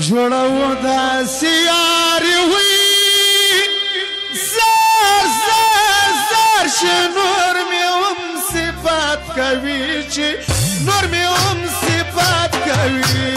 جوړو داسې یاري وي زار زار زار چې نور مې هم صفات کوي چې نور مې هم صفات کوي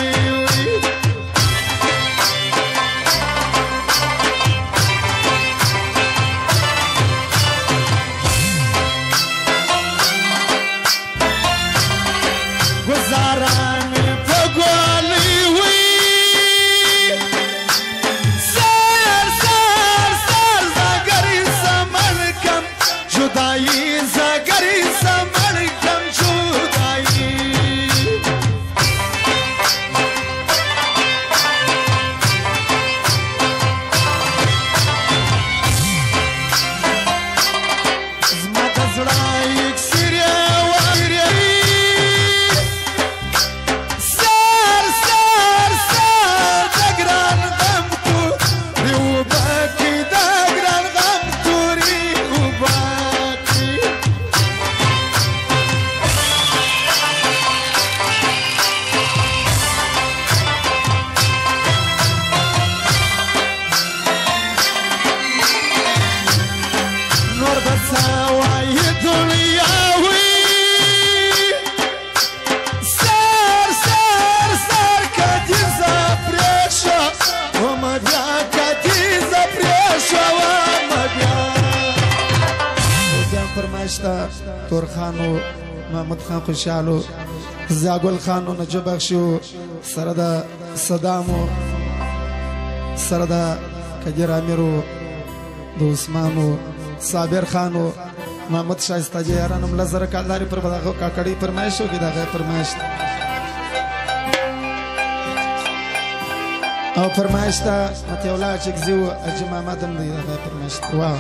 تور خانو محمد خان خوشحالو زاګل خانو نجو بخشو سره د صدامو سره د کجر امیرو د عثمانو صابر خانو محمد شایسته جیرانم لزر کالداری پر بداغو کاکړی فرمایشو کې دغه فرمایش او فرمایش ته متولا چکزیو اجمع مادم دی دغه فرمایش واو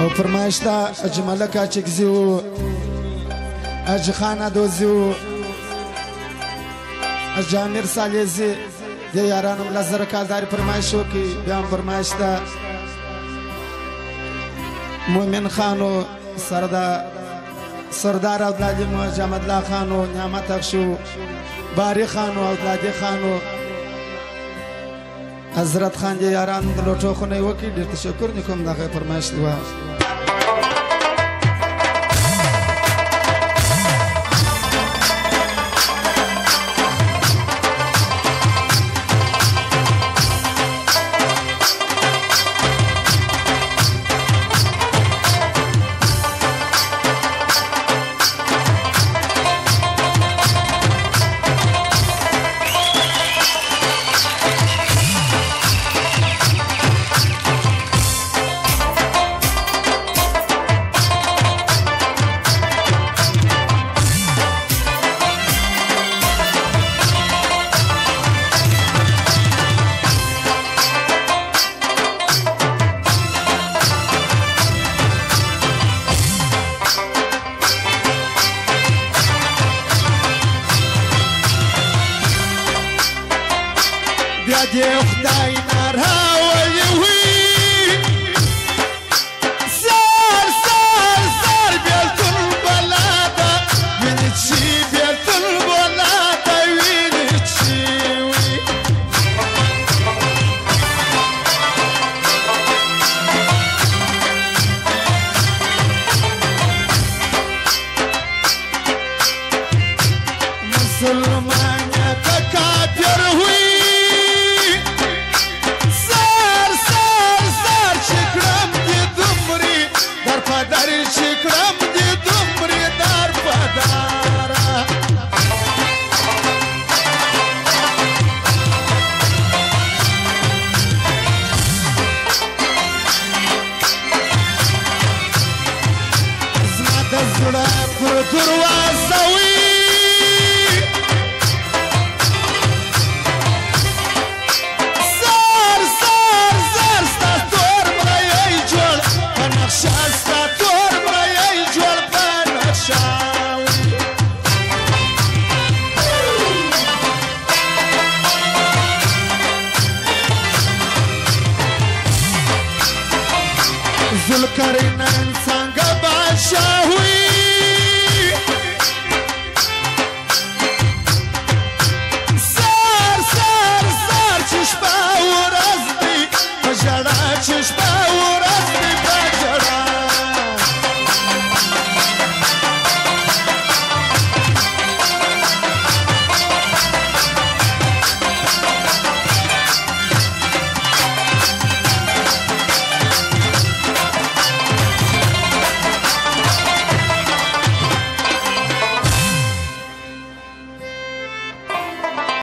او فرمایش تا اجمل کا چکزیو اج خانه دوزیو اجامیر سالیزی د یارانو لزر کالداری فرمایشو کی بیان فرمایش تا مومن خانو سردا سردار اولادی مو جمد الله خانو نعمت اخشو باری خانو اولادی خانو حضرت خان جی یاران د لوټو خونه وکي ډیر تشکر نکوم دغه فرمایش دی دي خداي نارها ويوي صار صار صار بيت البلادة من تشي بيت البلادة وين تشيوي مسلمان يتكاتر وي